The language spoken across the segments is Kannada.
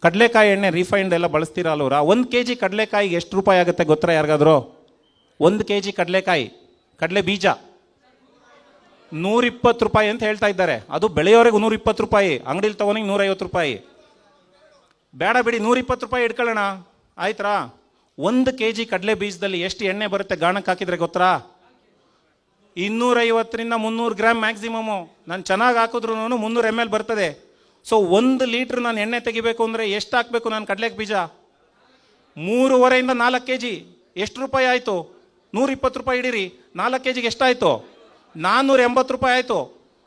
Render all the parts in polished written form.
ಕಡಲೆಕಾಯಿ ಎಣ್ಣೆ ರಿಫೈನ್ಡ್ ಎಲ್ಲ ಬಳಸ್ತೀರಲ್ವರ, 1 kg ಕಡಲೆಕಾಯಿಗೆ ಎಷ್ಟು ರೂಪಾಯಿ ಆಗುತ್ತೆ ಗೊತ್ತಾ ಯಾರಿಗಾದ್ರು? 1 kg ಕಡಲೆಕಾಯಿ, ಕಡಲೆ ಬೀಜ 120 ರೂಪಾಯಿ ಅಂತ ಹೇಳ್ತಾ ಇದ್ದಾರೆ. ಅದು ಬೆಳೆಯೋರಿಗೆ 120 ರೂಪಾಯಿ, ಅಂಗಡಿಲಿ ತಗೋನಿಗೆ 150 ರೂಪಾಯಿ. ಬೇಡ ಬಿಡಿ, 120 ರೂಪಾಯಿ ಇಟ್ಕೊಳ್ಳೋಣ ಆಯ್ತಾ? 1 kg ಕಡಲೆ ಬೀಜದಲ್ಲಿ ಎಷ್ಟು ಎಣ್ಣೆ ಬರುತ್ತೆ ಗಾಣಕ್ಕೆ ಹಾಕಿದ್ರೆ ಗೊತ್ತಾ? 250ರಿಂದ 300 ಗ್ರಾಮ್ ಮ್ಯಾಕ್ಸಿಮಮು. ನಾನು ಚೆನ್ನಾಗಿ ಹಾಕಿದ್ರು 300 ml ಬರ್ತದೆ. ಸೊ 1 ಲೀಟ್ರ್ ನಾನು ಎಣ್ಣೆ ತೆಗಿಬೇಕು ಅಂದರೆ ಎಷ್ಟು ಹಾಕಬೇಕು ನಾನು ಕಡಲೆ ಬೀಜ? 3.5ರಿಂದ 4 kg. ಎಷ್ಟು ರೂಪಾಯಿ ಆಯಿತು? 120 ರೂಪಾಯಿ ಇಡೀರಿ, 4 kgಗೆ ಎಷ್ಟಾಯಿತು? 480 ರೂಪಾಯಿ ಆಯಿತು.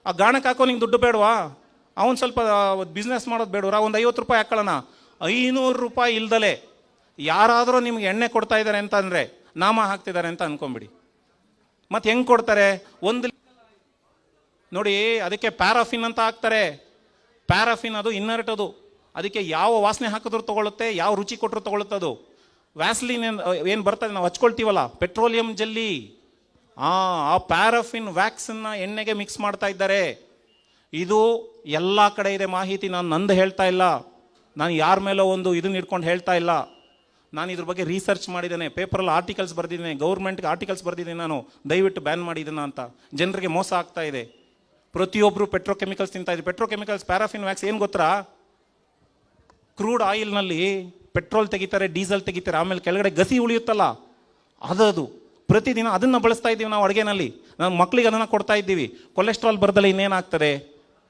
ಆ ಗಾಣಕ್ಕೆ ಹಾಕೋ ನಿಂಗೆ ದುಡ್ಡು ಬೇಡವಾ? ಅವನು ಸ್ವಲ್ಪ ಬಿಸ್ನೆಸ್ ಮಾಡೋದು ಬೇಡವ್ರಾ? ಒಂದು 50 ರೂಪಾಯಿ ಹಾಕೊಳ್ಳೋಣ. 500 ರೂಪಾಯಿ ಇಲ್ದಲೆ ಯಾರಾದರೂ ನಿಮ್ಗೆ ಎಣ್ಣೆ ಕೊಡ್ತಾ ಇದ್ದಾರೆ ಅಂತ ಅಂದರೆ ನಾಮ ಹಾಕ್ತಿದ್ದಾರೆ ಅಂತ ಅನ್ಕೊಂಬಿಡಿ. ಮತ್ತೆ ಹೆಂಗೆ ಕೊಡ್ತಾರೆ? ಒಂದು ನೋಡಿ, ಅದಕ್ಕೆ ಪ್ಯಾರಾಫಿನ್ ಅಂತ ಹಾಕ್ತಾರೆ. ಪ್ಯಾರಾಫಿನ್ ಅದು ಇನ್ನರ್ಟ್, ಅದು ಅದಕ್ಕೆ ಯಾವ ವಾಸನೆ ಹಾಕಿದ್ರು ತಗೊಳುತ್ತೆ, ಯಾವ ರುಚಿ ಕೊಟ್ಟರು ತಗೊಳುತ್ತೆ. ಅದು ವ್ಯಾಸ್ಲಿನ್ ಏನು ಬರ್ತದೆ ನಾವು ಹಚ್ಕೊಳ್ತೀವಲ್ಲ, ಪೆಟ್ರೋಲಿಯಂ ಜೆಲ್ಲಿ, ಆ ಪ್ಯಾರಾಫಿನ್ ವ್ಯಾಕ್ಸನ್ನ ಎಣ್ಣೆಗೆ ಮಿಕ್ಸ್ ಮಾಡ್ತಾ ಇದ್ದಾರೆ. ಇದು ಎಲ್ಲ ಕಡೆ ಇದೆ ಮಾಹಿತಿ. ನಾನು ನಂದು ಹೇಳ್ತಾ ಇಲ್ಲ, ನಾನು ಯಾರ ಮೇಲೋ ಒಂದು ಇದನ್ನ ಇಟ್ಕೊಂಡು ಹೇಳ್ತಾ ಇಲ್ಲ. ನಾನು ಇದ್ರ ಬಗ್ಗೆ ರಿಸರ್ಚ್ ಮಾಡಿದ್ದೇನೆ, ಪೇಪರಲ್ಲಿ ಆರ್ಟಿಕಲ್ಸ್ ಬರೆದಿದ್ದೇನೆ, ಗೌರ್ಮೆಂಟ್ಗೆ ಆರ್ಟಿಕಲ್ಸ್ ಬರೆದಿದ್ದೇನೆ. ನಾನು ದಯವಿಟ್ಟು ಬ್ಯಾನ್ ಮಾಡಿದ್ದೇನೆ ಅಂತ. ಜನರಿಗೆ ಮೋಸ ಆಗ್ತಾ ಇದೆ. ಪ್ರತಿಯೊಬ್ಬರು ಪೆಟ್ರೋಕೆಮಿಕಲ್ಸ್ ತಿಂತಾ ಇದ್ದಾರೆ. ಪೆಟ್ರೋಕೆಮಿಕಲ್ಸ್, ಪ್ಯಾರಾಫಿನ್ ವ್ಯಾಕ್ಸ್ ಏನು ಗೊತ್ತಾ? ಕ್ರೂಡ್ ಆಯಿಲ್ನಲ್ಲಿ ಪೆಟ್ರೋಲ್ ತೆಗಿತಾರೆ, ಡೀಸೆಲ್ ತೆಗಿತಾರೆ, ಆಮೇಲೆ ಕೆಳಗಡೆ ಗಸಿ ಉಳಿಯುತ್ತಲ್ಲ ಅದು ಪ್ರತಿದಿನ ಅದನ್ನು ಬಳಸ್ತಾ ಇದ್ದೀವಿ ನಾವು ಅಡುಗೆನಲ್ಲಿ. ನಾವು ಮಕ್ಕಳಿಗೆ ಅದನ್ನು ಕೊಡ್ತಾ ಇದ್ದೀವಿ. ಕೊಲೆಸ್ಟ್ರಾಲ್ ಬರ್ದಲ್ಲಿ ಇನ್ನೇನಾಗ್ತದೆ,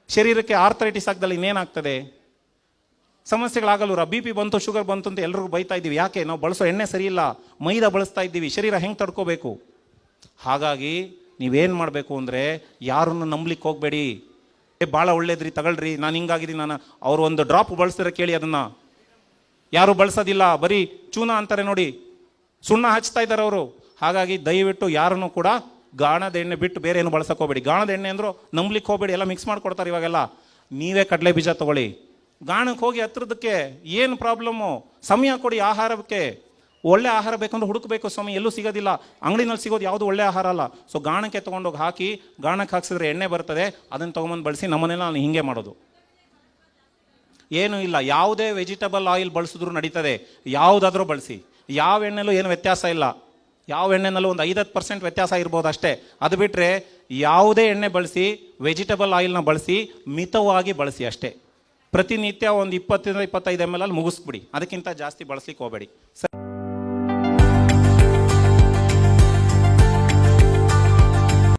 ಶರೀರಕ್ಕೆ ಆರ್ಥರೈಟಿಸ್ ಆಗ್ದಲ್ಲಿ ಇನ್ನೇನಾಗ್ತದೆ, ಸಮಸ್ಯೆಗಳಾಗಲ್ವರ? ಬಿ ಪಿ ಬಂತು, ಶುಗರ್ ಬಂತು ಅಂತ ಎಲ್ರಿಗೂ ಬೈತಾ ಇದ್ದೀವಿ. ಯಾಕೆ? ನಾವು ಬಳಸೋ ಎಣ್ಣೆ ಸರಿ ಇಲ್ಲ, ಮೈದಾ ಬಳಸ್ತಾ ಇದ್ದೀವಿ. ಶರೀರ ಹೆಂಗೆ ತಡ್ಕೋಬೇಕು? ಹಾಗಾಗಿ ನೀವೇನು ಮಾಡಬೇಕು ಅಂದರೆ ಯಾರನ್ನು ನಂಬಲಿಕ್ಕೆ ಹೋಗಬೇಡಿ. ಭಾಳ ಒಳ್ಳೇದ್ರಿ ತಗೊಳ್ರಿ, ನಾನು ಹಿಂಗಾಗಿದ್ದೀನಿ, ನಾನು ಅವರು ಒಂದು ಡ್ರಾಪ್ ಬಳಸಿದ್ರೆ ಕೇಳಿ, ಅದನ್ನು ಯಾರು ಬಳಸೋದಿಲ್ಲ, ಬರೀ ಚೂನ ಅಂತಾರೆ ನೋಡಿ, ಸುಣ್ಣ ಹಚ್ತಾ ಇದ್ದಾರೆ ಅವರು. ಹಾಗಾಗಿ ದಯವಿಟ್ಟು ಯಾರನ್ನು ಕೂಡ ಗಾಣದ ಎಣ್ಣೆ ಬಿಟ್ಟು ಬೇರೆ ಏನು ಬಳಸಕ್ಕೆ ಹೋಗಬೇಡಿ. ಗಾಣದ ಎಣ್ಣೆ ಅಂದರೂ ನಂಬಲಿಕ್ಕೆ ಹೋಗಬೇಡಿ, ಎಲ್ಲ ಮಿಕ್ಸ್ ಮಾಡ್ಕೊಡ್ತಾರೆ ಇವಾಗೆಲ್ಲ. ನೀವೇ ಕಡಲೆ ಬೀಜ ತೊಗೊಳ್ಳಿ, ಗಾಣಕ್ಕೆ ಹೋಗಿ ಹತ್ರದಕ್ಕೆ. ಏನು ಪ್ರಾಬ್ಲಮ್ಮು? ಸಮಯ ಕೊಡಿ ಆಹಾರಕ್ಕೆ. ಒಳ್ಳೆ ಆಹಾರ ಬೇಕಂದ್ರೆ ಹುಡುಕಬೇಕು ಸ್ವಾಮಿ, ಎಲ್ಲೂ ಸಿಗೋದಿಲ್ಲ. ಅಂಗಡಿನಲ್ಲಿ ಸಿಗೋದು ಯಾವುದು ಒಳ್ಳೆ ಆಹಾರ ಅಲ್ಲ. ಸೊ ಗಾಣಕ್ಕೆ ತೊಗೊಂಡೋಗಿ ಹಾಕಿ, ಗಾಣಕ್ಕೆ ಹಾಕ್ಸಿದ್ರೆ ಎಣ್ಣೆ ಬರ್ತದೆ, ಅದನ್ನು ತೊಗೊಂಬಂದು ಬಳಸಿ. ನಮ್ಮನೆಲ್ಲ ನಾನು ಹಿಂಗೆ ಮಾಡೋದು. ಏನೂ ಇಲ್ಲ, ಯಾವುದೇ ವೆಜಿಟಬಲ್ ಆಯಿಲ್ ಬಳಸಿದ್ರು ನಡೀತದೆ, ಯಾವುದಾದ್ರೂ ಬಳಸಿ. ಯಾವ ಎಣ್ಣೆಲೂ ಏನು ವ್ಯತ್ಯಾಸ ಇಲ್ಲ. ಯಾವ ಎಣ್ಣೆನಲ್ಲೂ ಒಂದು 50% ವ್ಯತ್ಯಾಸ ಇರ್ಬೋದು ಅಷ್ಟೇ. ಅದು ಬಿಟ್ಟರೆ ಯಾವುದೇ ಎಣ್ಣೆ ಬಳಸಿ, ವೆಜಿಟಬಲ್ ಆಯಿಲ್ನ ಬಳಸಿ, ಮಿತವಾಗಿ ಬಳಸಿ ಅಷ್ಟೇ. ಪ್ರತಿನಿತ್ಯ ಒಂದು 20ರಿಂದ 25 ml ಮುಗಿಸ್ಬಿಡಿ, ಅದಕ್ಕಿಂತ ಜಾಸ್ತಿ ಬಳಸ್ಲಿಕ್ಕೆ ಹೋಗಬೇಡಿ. ಸರಿ.